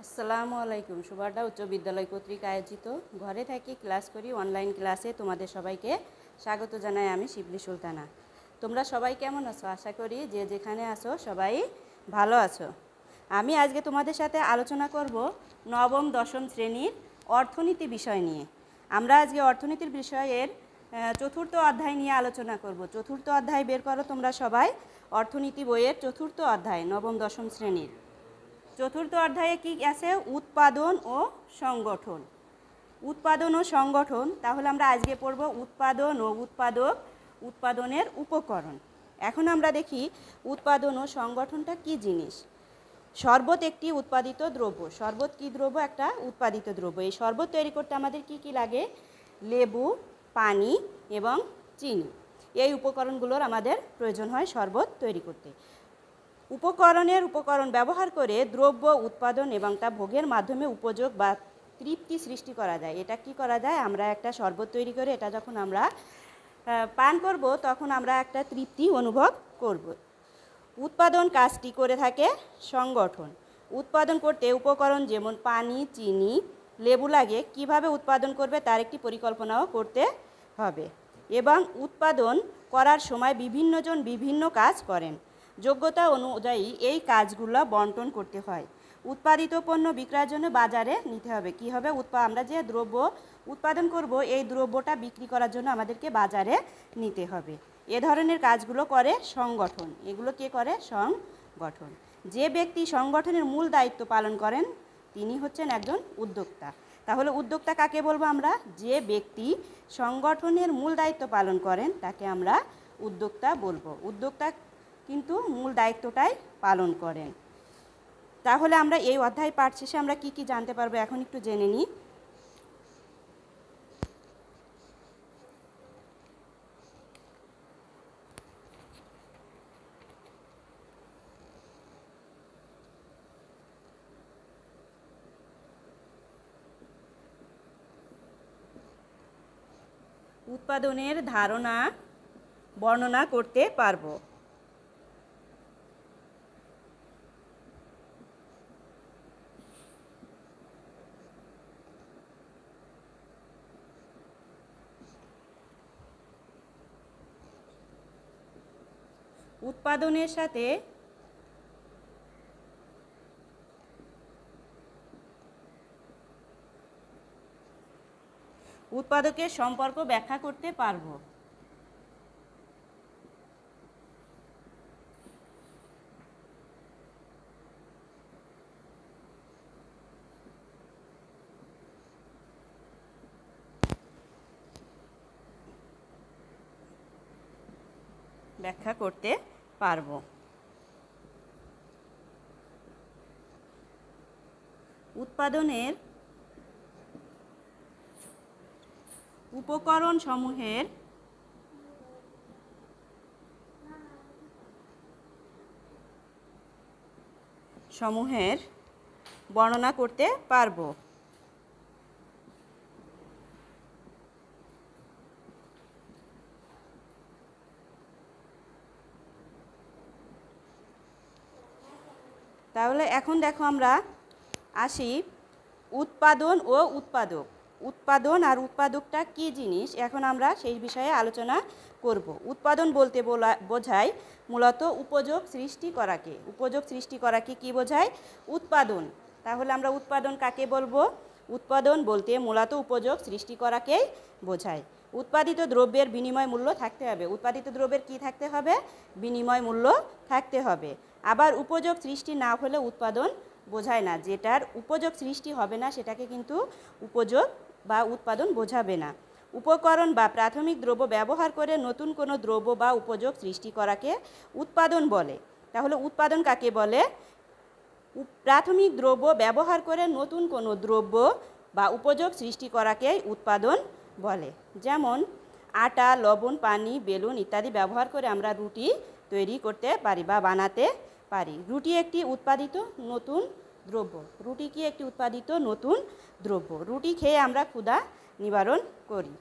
আসসালামু আলাইকুম। সুবাড্ডা উচ্চ বিদ্যালয় কর্তৃক আয়োজিত ঘরে থাকি ক্লাস করি অনলাইন ক্লাসে তোমাদের সবাইকে স্বাগত জানাই। আমি শিবলি সুলতানা। তোমরা সবাই কেমন আছো? আশা করি যে যেখানে আছো সবাই ভালো আছো। আমি আজকে তোমাদের সাথে আলোচনা করব নবম দশম শ্রেণীর অর্থনীতি বিষয় নিয়ে। আমরা আজকে অর্থনীতির বিষয়ের চতুর্থ অধ্যায় নিয়ে আলোচনা করব। চতুর্থ অধ্যায় বের করো তোমরা সবাই। অর্থনীতি বইয়ের চতুর্থ অধ্যায় নবম দশম শ্রেণীর চতুর্থ অধ্যায়ে কি আছে? উৎপাদন ও সংগঠন। উৎপাদন ও সংগঠন। তাহলে আমরা আজকে পড়ব উৎপাদন ও উৎপাদক, উৎপাদনের উপকরণ। এখন আমরা দেখি উৎপাদন ও সংগঠনটা কি জিনিস। শরবত একটি উৎপাদিত দ্রব্য। শরবত কি দ্রব্য? একটা উৎপাদিত দ্রব্য। এই শরবত তৈরি করতে আমাদের কি কি লাগে? লেবু, পানি এবং চিনি। এই উপকরণগুলোর আমাদের প্রয়োজন হয় শরবত তৈরি করতে। উপকরণ ব্যবহার করে দ্রব্য উৎপাদন এবং তা ভোগের মাধ্যমে উপযোগ বা তৃপ্তি সৃষ্টি করা যায়। এটা কি করা যায়? আমরা একটা শরবত তৈরি করে এটা যখন আমরা পান করব তখন আমরা একটা তৃপ্তি অনুভব করব। উৎপাদন কাজটি করে থাকে সংগঠন। উৎপাদন করতে উপকরণ যেমন পানি, চিনি, লেবু লাগে। কিভাবে উৎপাদন করবে তার একটি পরিকল্পনাও করতে হবে এবং উৎপাদন করার সময় বিভিন্নজন বিভিন্ন কাজ করেন। যোগ্যতা অনুযায়ী এই কাজগুলো বন্টন করতে হয়। উৎপাদিত পণ্য বিক্রয়ের জন্য বাজারে নিতে হবে। কি হবে? আমরা যে দ্রব্য উৎপাদন করব এই দ্রব্যটা বিক্রি করার জন্য আমাদেরকে বাজারে নিতে হবে। এ ধরনের কাজগুলো করে সংগঠন। এগুলো কে করে? সংগঠন। যে ব্যক্তি সংগঠনের মূল দায়িত্ব পালন করেন তিনি হচ্ছেন একজন উদ্যোক্তা। তাহলে উদ্যোক্তা কাকে বলবো আমরা? যে ব্যক্তি সংগঠনের মূল দায়িত্ব পালন করেন তাকে আমরা উদ্যোক্তা বলবো। উদ্যোক্তা কিন্তু মূল দায়িত্বটাই পালন করেন। তাহলে আমরা এই অধ্যায় পাঠ শেষে আমরা কি কি জানতে পারবো এখন একটু জেনে নিই। উৎপাদনের ধারণা বর্ণনা করতে পারবো। উৎপাদনের সাথে উৎপাদকের সম্পর্ক ব্যাখ্যা করতে পারবো। ব্যাখ্যা করতে পারবো। উৎপাদনের উপকরণ সমূহের বর্ণনা করতে পারবো। তাহলে এখন দেখো আমরা আসি উৎপাদন ও উৎপাদক। উৎপাদন আর উৎপাদকটা কি জিনিস এখন আমরা সেই বিষয়ে আলোচনা করব। উৎপাদন বলতে বোঝায় মূলত উপযোগ সৃষ্টি করাকে। উপযোগ সৃষ্টি করাকে কি বোঝায়? উৎপাদন। তাহলে আমরা উৎপাদন কাকে বলবো? উৎপাদন বলতে মূলত উপযোগ সৃষ্টি করাকেই বোঝায়। উৎপাদিত দ্রব্যের বিনিময় মূল্য থাকতে হবে। উৎপাদিত দ্রব্যের কি থাকতে হবে? বিনিময় মূল্য থাকতে হবে। আবার উপযোগ সৃষ্টি না হলে উৎপাদন বোঝায় না। যেটার উপযোগ সৃষ্টি হবে না সেটাকে কিন্তু উপযোগ বা উৎপাদন বোঝাবে না। উপকরণ বা প্রাথমিক দ্রব্য ব্যবহার করে নতুন কোনো দ্রব্য বা উপযোগ সৃষ্টি করাকে উৎপাদন বলে। তাহলে উৎপাদন কাকে বলে? প্রাথমিক দ্রব্য ব্যবহার করে নতুন কোনো দ্রব্য বা উপযোগ সৃষ্টি করাকেই উৎপাদন বলে। যেমন আটা, লবণ, পানি, বেলুন ইত্যাদি ব্যবহার করে আমরা রুটি তৈরি করতে পারি বা বানাতে পারি। রুটি একটি উৎপাদিত নতুন দ্রব্য। রুটি কি একটি উৎপাদিত নতুন দ্রব্য? রুটি খেয়ে আমরা ক্ষুধা নিবারণ করি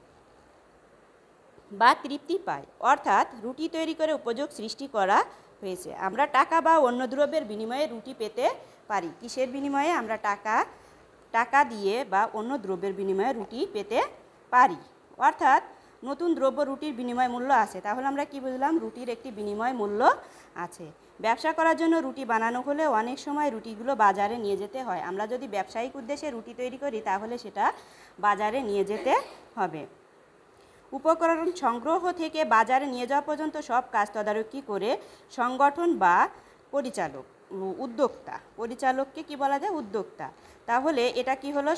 বা তৃপ্তি পাই। অর্থাৎ রুটি তৈরি করে উপযোগ সৃষ্টি করা হয়েছে। আমরা টাকা বা অন্য দ্রব্যের বিনিময়ে রুটি পেতে পারি। কিসের বিনিময়ে? আমরা টাকা দিয়ে বা অন্য দ্রব্যের বিনিময়ে রুটি পেতে পারি। অর্থাৎ নতুন দ্রব্য রুটির বিনিময় মূল্য আছে। তাহলে আমরা কি বুঝলাম? রুটির একটি বিনিময় মূল্য আছে। ব্যবসা করার জন্য রুটি বানানো হলে অনেক সময় রুটিগুলো বাজারে নিয়ে যেতে হয়। আমরা যদি ব্যবসায়িক উদ্দেশ্যে রুটি তৈরি করি তাহলে সেটা বাজারে নিয়ে যেতে হবে। উপকরণ সংগ্রহ থেকে বাজারে নিয়ে যাওয়া পর্যন্ত সব কাজ তদারকি করে সংগঠন বা উদ্যোক্তা। পরিচালককে কি বলা যায়? উদ্যোক্তা। তাহলে এটা কি হলো?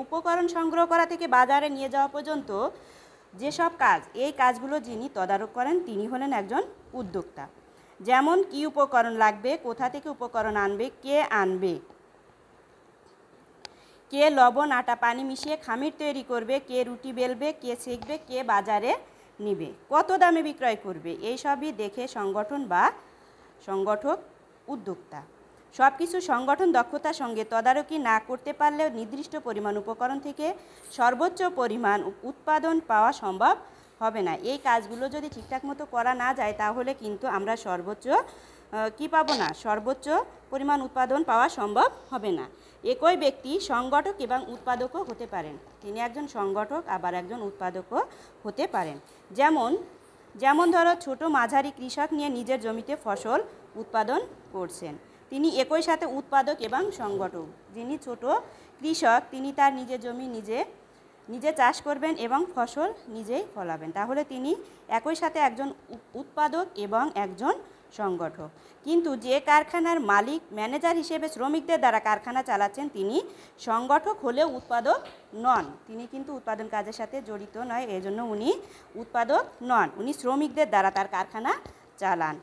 উপকরণ সংগ্রহ করা থেকে বাজারে নিয়ে যাওয়া পর্যন্ত যেসব কাজ, এই কাজগুলো যিনি তদারক করেন তিনি হলেন একজন উদ্যোক্তা। যেমন কি উপকরণ লাগবে, কোথা থেকে উপকরণ আনবে, কে আনবে, কে লবণ আটা পানি মিশিয়ে খামির তৈরি করবে, কে রুটি বেলবে, কে সেঁকবে, কে বাজারে নিবে, কত দামে বিক্রয় করবে, এই সবই দেখে সংগঠক উদ্যোক্তা। সব কিছু সংগঠন দক্ষতার সঙ্গে তদারকি না করতে পারলেও নির্দিষ্ট পরিমাণ উপকরণ থেকে সর্বোচ্চ পরিমাণ উৎপাদন পাওয়া সম্ভব হবে না। এই কাজগুলো যদি ঠিকঠাক মতো করা না যায় তাহলে কিন্তু আমরা সর্বোচ্চ পরিমাণ উৎপাদন পাওয়া সম্ভব হবে না। একই ব্যক্তি সংগঠক এবং উৎপাদকও হতে পারেন। তিনি একজন সংগঠক আবার একজন উৎপাদকও হতে পারেন। যেমন ধরো ছোট মাঝারি কৃষক নিয়ে নিজের জমিতে ফসল উৎপাদন করছেন, তিনি একই সাথে উৎপাদক এবং সংগঠক। যিনি ছোট কৃষক তিনি তার নিজের জমি নিজে চাষ করবেন এবং ফসল নিজেই ফলাবেন, তাহলে তিনি একই সাথে একজন উৎপাদক এবং একজন সংগঠক। কিন্তু যে কারখানার মালিক ম্যানেজার হিসেবে শ্রমিকদের দ্বারা কারখানা চালাচ্ছেন তিনি সংগঠক হলেও উৎপাদক নন। তিনি কিন্তু উৎপাদন কাজের সাথে জড়িত নয়, এজন্য উনি উৎপাদক নন। উনি শ্রমিকদের দ্বারা তার কারখানা চালান।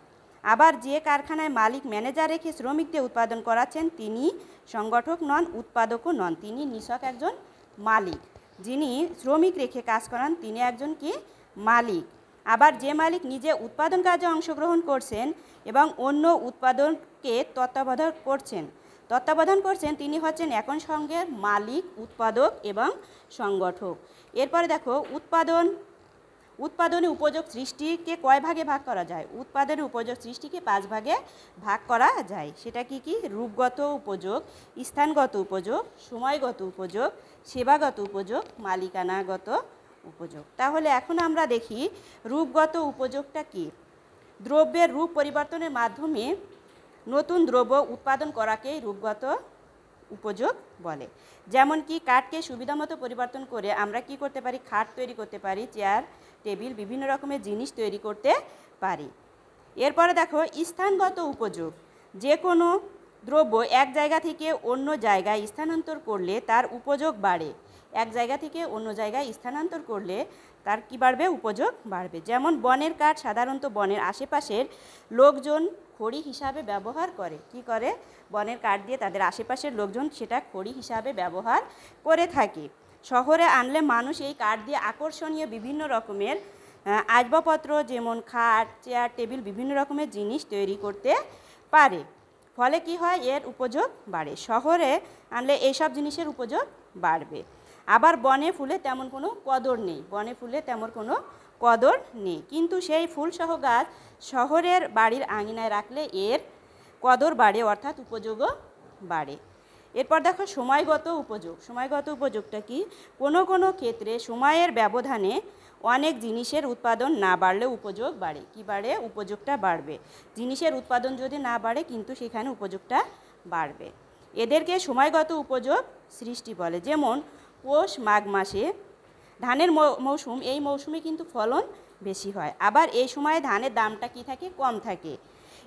আবার যে কারখানায় মালিক ম্যানেজার রেখে শ্রমিকদের উৎপাদন করাচ্ছেন তিনি সংগঠক নন, উৎপাদকও নন, তিনি নিছক একজন মালিক। যিনি শ্রমিক রেখে কাজ করান তিনি একজন কি? মালিক। আবার যে মালিক নিজে উৎপাদন কাজে অংশগ্রহণ করছেন এবং অন্য উৎপাদনকে তত্ত্বাবধান করছেন তিনি হচ্ছেন একই সঙ্গে মালিক, উৎপাদক এবং সংগঠক। এরপরে দেখো উৎপাদনে উপযোগ সৃষ্টিকে কয় ভাগে ভাগ করা যায়? উৎপাদনের উপযোগ সৃষ্টিকে 5 ভাগে ভাগ করা যায়। সেটা কি কি? রূপগত উপযোগ, স্থানগত উপযোগ, সময়গত উপযোগ, সেবাগত উপযোগ, মালিকানাগত উপযোগ। তাহলে এখন আমরা দেখি রূপগত উপযোগটা কি। দ্রব্যের রূপ পরিবর্তনের মাধ্যমে নতুন দ্রব্য উৎপাদন করাকেই রূপগত উপযোগ বলে। যেমন কি কাঠকে সুবিধামতো পরিবর্তন করে আমরা কি করতে পারি? খাট তৈরি করতে পারি, চেয়ার টেবিল বিভিন্ন রকমের জিনিস তৈরি করতে পারি। এরপরে দেখো স্থানগত উপযোগ। যে কোনো দ্রব্য এক জায়গা থেকে অন্য জায়গায় স্থানান্তর করলে তার উপযোগ বাড়ে। এক জায়গা থেকে অন্য জায়গায় স্থানান্তর করলে তার কি বাড়বে? উপযোগ বাড়বে। যেমন বনের কাঠ সাধারণত বনের আশেপাশের লোকজন খড়ি হিসাবে ব্যবহার করে। কি করে? বনের কাঠ দিয়ে তাদের আশেপাশের লোকজন সেটা খড়ি হিসাবে ব্যবহার করে থাকে। শহরে আনলে মানুষ এই কাঠ দিয়ে আকর্ষণীয় বিভিন্ন রকমের আসবাবপত্র যেমন খাট, চেয়ার, টেবিল বিভিন্ন রকমের জিনিস তৈরি করতে পারে। ফলে কি হয়? এর উপযোগ বাড়ে। শহরে আনলে এইসব জিনিসের উপযোগ বাড়বে। আবার বনে ফুলে তেমন কোনো কদর নেই, কিন্তু সেই ফুলসহ গাছ শহরের বাড়ির আঙিনায় রাখলে এর কদর বাড়ে, অর্থাৎ উপযোগও বাড়ে। এরপর দেখো সময়গত উপযোগ। সময়গত উপযোগটা কি? কোনো ক্ষেত্রে সময়ের ব্যবধানে অনেক জিনিসের উৎপাদন না বাড়লেও উপযোগ বাড়ে। কি বাড়ে? উপযোগটা বাড়বে। জিনিসের উৎপাদন যদি না বাড়ে কিন্তু সেখানে উপযোগটা বাড়বে। এদেরকে সময়গত উপযোগ সৃষ্টি বলে। যেমন পৌষ মাঘ মাসে ধানের মৌসুম, এই মৌসুমে কিন্তু ফলন বেশি হয়। আবার এই সময়ে ধানের দামটা কি থাকে? কম থাকে।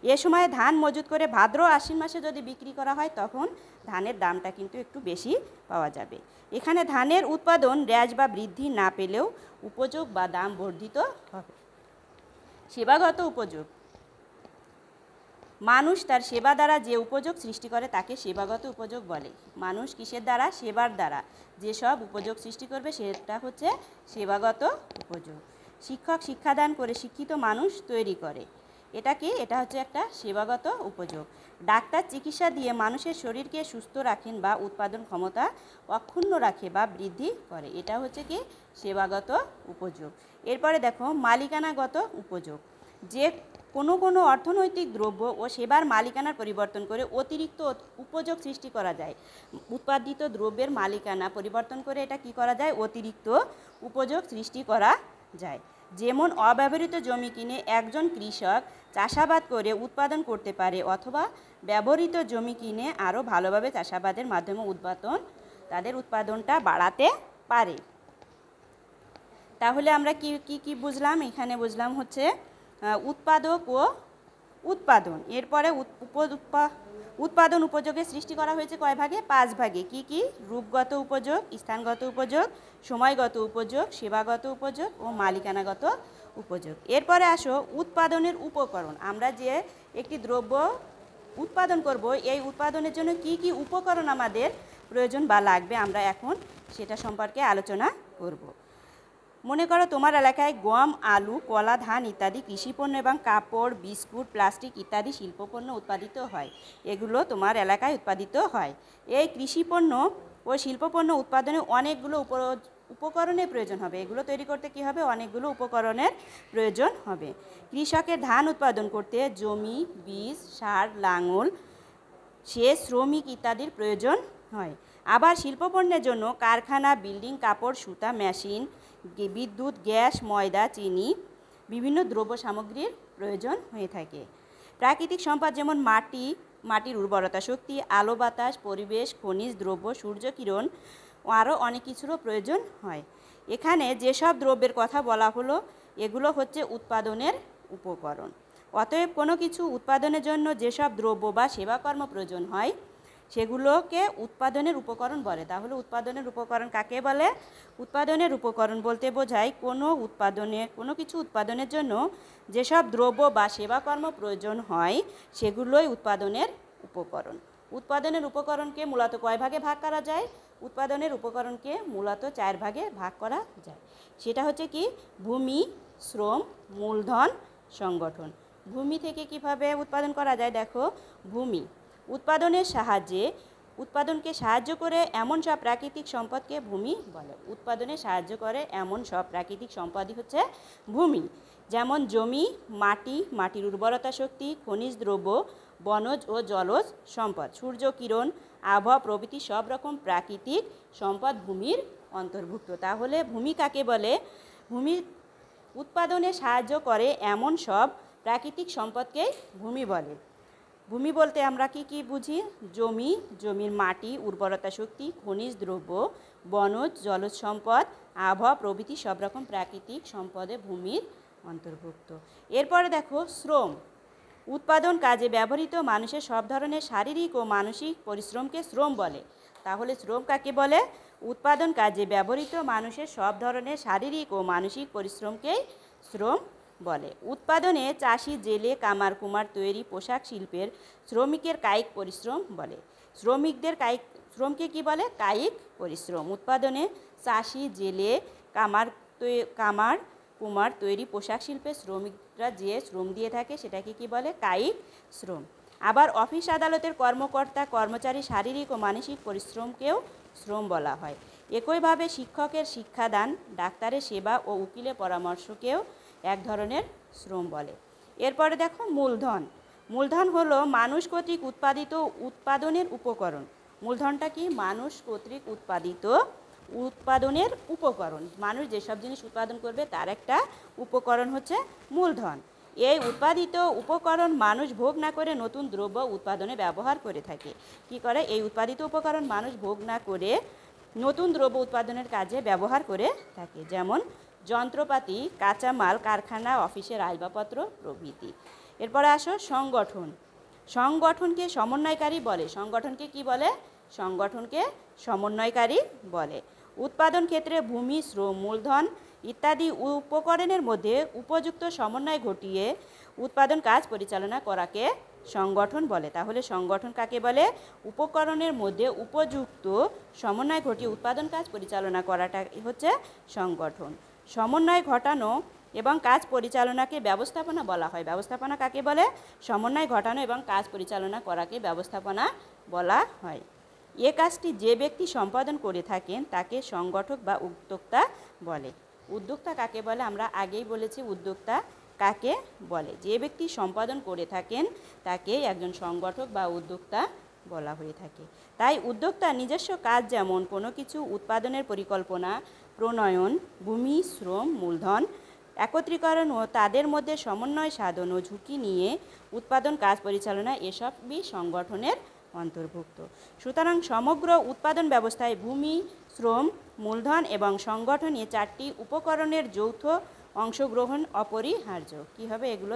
এ সময়ে ধান মজুত করে ভাদ্র আশ্বিন মাসে যদি বিক্রি করা হয় তখন ধানের দামটা কিন্তু একটু বেশি পাওয়া যাবে। এখানে ধানের উৎপাদন হ্রাস বা বৃদ্ধি না পেলেও উপযোগ বা দাম বর্ধিত হবে। সেবাগত উপযোগ। মানুষ তার সেবা দ্বারা যে উপযোগ সৃষ্টি করে তাকে সেবাগত উপযোগ বলে। মানুষ কিসের দ্বারা? সেবার দ্বারা যেসব উপযোগ সৃষ্টি করবে সেটা হচ্ছে সেবাগত উপযোগ। শিক্ষক শিক্ষাদান করে শিক্ষিত মানুষ তৈরি করে। এটা কি? এটা হচ্ছে একটা সেবাগত উপযোগ। ডাক্তার চিকিৎসা দিয়ে মানুষের শরীরকে সুস্থ রাখেন বা উৎপাদন ক্ষমতা অক্ষুণ্ণ রাখে বা বৃদ্ধি করে। এটা হচ্ছে কি? সেবাগত উপযোগ। এরপরে দেখো মালিকানাগত উপযোগ। যে কোনো অর্থনৈতিক দ্রব্য ও সেবার মালিকানার পরিবর্তন করে অতিরিক্ত উপযোগ সৃষ্টি করা যায়। উৎপাদিত দ্রব্যের মালিকানা পরিবর্তন করে এটা কি করা যায়? অতিরিক্ত উপযোগ সৃষ্টি করা যায়। যেমন অব্যবহৃত জমি কিনে একজন কৃষক চাষাবাদ করে উৎপাদন করতে পারে, অথবা ব্যবহৃত জমি কিনে আরও ভালোভাবে চাষাবাদের মাধ্যমে তাদের উৎপাদনটা বাড়াতে পারে। তাহলে আমরা কি বুঝলাম? এখানে বুঝলাম হচ্ছে উৎপাদক ও উৎপাদন। এরপরে উৎপাদন উপযোগের সৃষ্টি করা হয়েছে কয় ভাগে? 5 ভাগে। কি? রূপগত উপযোগ, স্থানগত উপযোগ, সময়গত উপযোগ, সেবাগত উপযোগ ও মালিকানাগত উপযোগ। এরপরে আসো উৎপাদনের উপকরণ। আমরা যে একটি দ্রব্য উৎপাদন করব, এই উৎপাদনের জন্য কি উপকরণ আমাদের প্রয়োজন বা লাগবে, আমরা এখন সেটা সম্পর্কে আলোচনা করব। মনে করো তোমার এলাকায় গম, আলু, কলা, ধান ইত্যাদি কৃষিপণ্য এবং কাপড়, বিস্কুট, প্লাস্টিক ইত্যাদি শিল্পপণ্য উৎপাদিত হয়। এগুলো তোমার এলাকায় উৎপাদিত হয়। এই কৃষিপণ্য ও শিল্পপণ্য উৎপাদনে অনেকগুলো উপকরণের প্রয়োজন হবে। এগুলো তৈরি করতে কি হবে? অনেকগুলো উপকরণের প্রয়োজন হবে। কৃষকের ধান উৎপাদন করতে জমি, বীজ, সার, লাঙল, সেচ, শ্রমিক ইত্যাদির প্রয়োজন হয়। আবার শিল্পপণ্যের জন্য কারখানা, বিল্ডিং, কাপড়, সুতা, মেশিন, বিদ্যুৎ, গ্যাস, ময়দা, চিনি, বিভিন্ন দ্রব্য সামগ্রীর প্রয়োজন হয়ে থাকে। প্রাকৃতিক সম্পদ যেমন মাটির উর্বরতা শক্তি, আলো বাতাস, পরিবেশ, খনিজ দ্রব্য, সূর্যকিরণ ও আরও অনেক কিছুরও প্রয়োজন হয়। এখানে যেসব দ্রব্যের কথা বলা হলো এগুলো হচ্ছে উৎপাদনের উপকরণ। অতএব কোনো কিছু উৎপাদনের জন্য যেসব দ্রব্য বা সেবাকর্ম প্রয়োজন হয় সেগুলোকে উৎপাদনের উপকরণ বলে। তাহলে উৎপাদনের উপকরণ কাকে বলে? উৎপাদনের উপকরণ বলতে বোঝায় কোনো কিছু উৎপাদনের জন্য যেসব দ্রব্য বা সেবাকর্ম প্রয়োজন হয় সেগুলোই উৎপাদনের উপকরণ। উৎপাদনের উপকরণকে মূলত কয় ভাগে ভাগ করা যায়? উৎপাদনের উপকরণকে মূলত 4 ভাগে ভাগ করা যায়। সেটা হচ্ছে কি? ভূমি, শ্রম, মূলধন, সংগঠন। ভূমি থেকে কিভাবে উৎপাদন করা যায়? দেখো, ভূমি উৎপাদনের সাহায্যে উৎপাদনকে সাহায্য করে এমন সব প্রাকৃতিক সম্পদকে ভূমি বলে। উৎপাদনে সাহায্য করে এমন সব প্রাকৃতিক সম্পদই হচ্ছে ভূমি। যেমন জমি, মাটির উর্বরতা শক্তি, খনিজ দ্রব্য, বনজ ও জলজ সম্পদ, সূর্য কিরণ, আবহাওয়া প্রভৃতি সব রকম প্রাকৃতিক সম্পদ ভূমির অন্তর্ভুক্ত। তাহলে ভূমি কাকে বলে? ভূমি উৎপাদনে সাহায্য করে এমন সব প্রাকৃতিক সম্পদকেই ভূমি বলে। ভূমি বলতে আমরা কি বুঝি? জমির মাটি, উর্বরতা শক্তি, খনিজ দ্রব্য, বনজ জলজ সম্পদ, আবহাওয়া প্রভৃতি সব রকম প্রাকৃতিক সম্পদে ভূমির অন্তর্ভুক্ত। এরপরে দেখো শ্রম। উৎপাদন কাজে ব্যবহৃত মানুষের সব ধরনের শারীরিক ও মানসিক পরিশ্রমকে শ্রম বলে। তাহলে শ্রম কাকে বলে? উৎপাদন কাজে ব্যবহৃত মানুষের সব ধরনের শারীরিক ও মানসিক পরিশ্রমকেই শ্রম বলে। উৎপাদনে চাষি, জেলে, কামার কুমার তৈরি পোশাক শিল্পের শ্রমিকের কায়িক পরিশ্রম বলে। শ্রমকে কি বলে? কায়িক পরিশ্রম। উৎপাদনে চাষি, জেলে, কামার কুমার তৈরি পোশাক শিল্পের শ্রমিকরা যে শ্রম দিয়ে থাকে সেটাকে কি বলে? কায়িক শ্রম। আবার অফিস আদালতের কর্মকর্তা কর্মচারী শারীরিক ও মানসিক পরিশ্রমকেও শ্রম বলা হয়। একইভাবে শিক্ষকের শিক্ষাদান, ডাক্তারের সেবা ও উকিলের পরামর্শকেও এক ধরনের শ্রম বলে। এরপরে দেখো মূলধন। মূলধন হলো মানুষ কর্তৃক উৎপাদিত উৎপাদনের উপকরণ। মূলধনটা কি? মানুষ কর্তৃক উৎপাদিত উৎপাদনের উপকরণ। মানুষ যেসব জিনিস উৎপাদন করবে তার একটা উপকরণ হচ্ছে মূলধন। এই উৎপাদিত উপকরণ মানুষ ভোগ না করে নতুন দ্রব্য উৎপাদনে ব্যবহার করে থাকে। কি করে? এই উৎপাদিত উপকরণ মানুষ ভোগ না করে নতুন দ্রব্য উৎপাদনের কাজে ব্যবহার করে থাকে। যেমন যন্ত্রপাতি, কাঁচামাল, কারখানা, অফিসের আসবাবপত্র প্রভৃতি। এরপরে আসো সংগঠন। সংগঠনকে সমন্বয়কারী বলে। সংগঠনকে কি বলে? সংগঠনকে সমন্বয়কারী বলে। উৎপাদন ক্ষেত্রে ভূমি, শ্রম, মূলধন ইত্যাদি উপকরণের মধ্যে উপযুক্ত সমন্বয় ঘটিয়ে উৎপাদন কাজ পরিচালনা করাকে সংগঠন বলে। তাহলে সংগঠন কাকে বলে? উপকরণের মধ্যে উপযুক্ত সমন্বয় ঘটিয়ে উৎপাদন কাজ পরিচালনা করাটা হচ্ছে সংগঠন। সমন্বয় ঘটানো এবং কাজ পরিচালনাকে ব্যবস্থাপনা বলা হয়। ব্যবস্থাপনা কাকে বলে? সমন্বয় ঘটানো এবং কাজ পরিচালনা করাকে ব্যবস্থাপনা বলা হয়। এ কাজটি যে ব্যক্তি সম্পাদন করে থাকেন তাকে সংগঠক বা উদ্যোক্তা বলে। উদ্যোক্তা কাকে বলে? আমরা আগেই বলেছি উদ্যোক্তা কাকে বলে? যে ব্যক্তি সম্পাদন করে থাকেন তাকে একজন সংগঠক বা উদ্যোক্তা বলা হয়ে থাকে। তাই উদ্যোক্তার নিজস্ব কাজ যেমন কোনো কিছু উৎপাদনের পরিকল্পনা প্রণয়ন, ভূমি, শ্রম, মূলধন একত্রীকরণ ও তাদের মধ্যে সমন্বয় সাধন ও ঝুঁকি নিয়ে উৎপাদন কাজ পরিচালনা এসবই সংগঠনের অন্তর্ভুক্ত। সুতরাং সমগ্র উৎপাদন ব্যবস্থায় ভূমি, শ্রম, মূলধন এবং সংগঠন এ চারটি উপকরণের যৌথ অংশগ্রহণ অপরিহার্য। কী হবে? এগুলো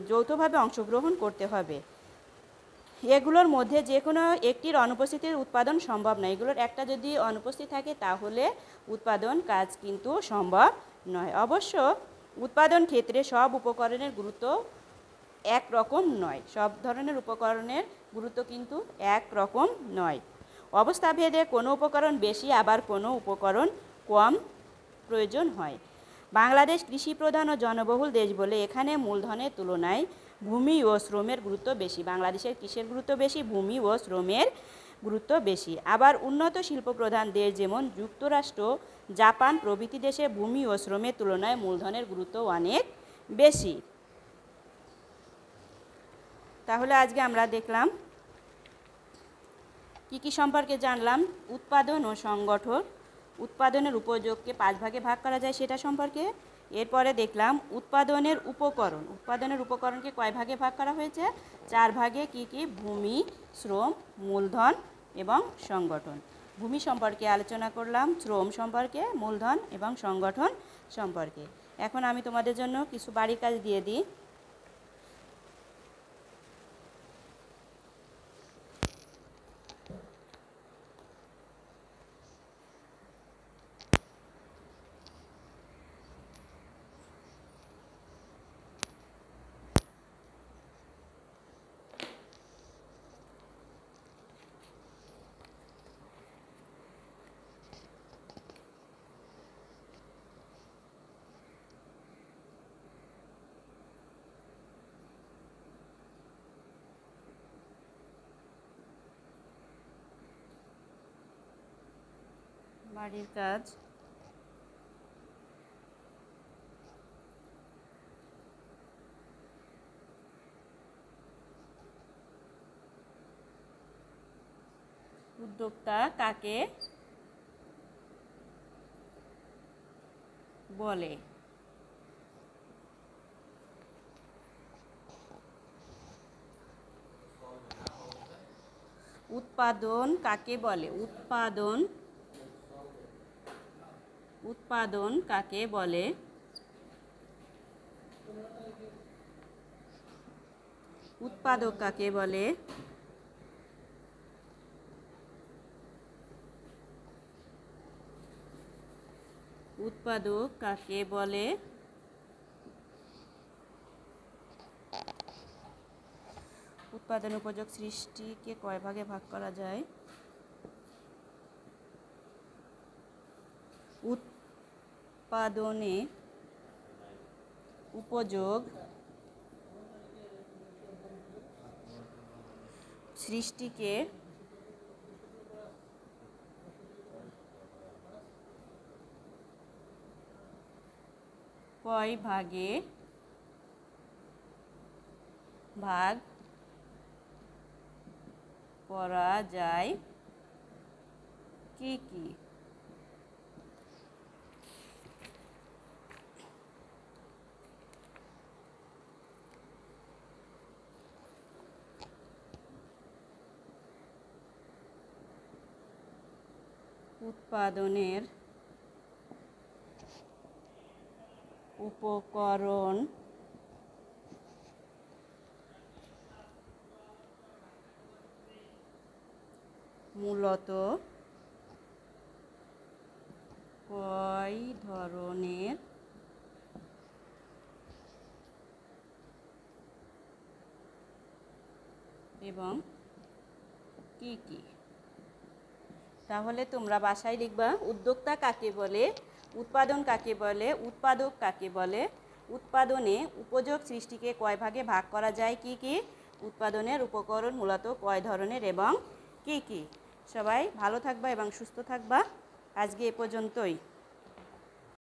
যৌথভাবে অংশগ্রহণ করতে হবে। এগুলোর মধ্যে যে কোনো একটির অনুপস্থিতির উৎপাদন সম্ভব নয়। এগুলোর একটা যদি অনুপস্থিত থাকে তাহলে উৎপাদন কাজ কিন্তু সম্ভব নয়। অবশ্য উৎপাদন ক্ষেত্রে সব উপকরণের গুরুত্ব একরকম নয়। সব ধরনের উপকরণের গুরুত্ব কিন্তু একরকম নয়। অবস্থাভেদে কোনো উপকরণ বেশি আবার কোনো উপকরণ কম প্রয়োজন হয়। বাংলাদেশ কৃষিপ্রধান ও জনবহুল দেশ বলে এখানে মূলধনের তুলনায় ভূমি ও শ্রমের গুরুত্ব বেশি। বাংলাদেশের কিসের গুরুত্ব বেশি? ভূমি ও শ্রমের গুরুত্ব বেশি। আবার উন্নত শিল্পপ্রধান দেশ যেমন যুক্তরাষ্ট্র, জাপান প্রভৃতি দেশে ভূমি ও শ্রমের তুলনায় মূলধনের গুরুত্ব অনেক বেশি। তাহলে আজকে আমরা দেখলাম কি সম্পর্কে জানলাম? উৎপাদন ও সংগঠন, উৎপাদনের উপযোগকে 5 ভাগে ভাগ করা যায় সেটা সম্পর্কে। এরপরে দেখলাম উৎপাদনের উপকরণ। উৎপাদনের উপকরণকে কয় ভাগে ভাগ করা হয়েছে? 4 ভাগে। কি? ভূমি, শ্রম, মূলধন এবং সংগঠন। ভূমি সম্পর্কে আলোচনা করলাম, শ্রম সম্পর্কে, মূলধন এবং সংগঠন সম্পর্কে। এখন আমি তোমাদের জন্য কিছু বাড়ির কাজ দিয়ে দিই। বাড়ির কাজ। উদ্যোক্তা কাকে বলে? উৎপাদন কাকে বলে? উৎপাদন কাকে বলে? উৎপাদক কাকে বলে? উৎপাদক কাকে বলে? উৎপাদন উপযোগ সৃষ্টিকে কয় ভাগে ভাগ করা যায়? উৎপাদনে উপযোগ সৃষ্টিকে কয় ভাগে ভাগ করা যায়? কি? উৎপাদনের উপকরণ মূলত কয় ধরনের এবং কি? তাহলে তোমরা বাসায় লিখবা উদ্যোক্তা কাকে বলে, উৎপাদন কাকে বলে, উৎপাদক কাকে বলে, উৎপাদনে উপযোগ সৃষ্টিকে কয় ভাগে ভাগ করা যায়? কি? উৎপাদনের উপকরণ মূলত কয় ধরনের এবং কি? সবাই ভালো থাকবা এবং সুস্থ থাকবা। আজকে এ পর্যন্তই।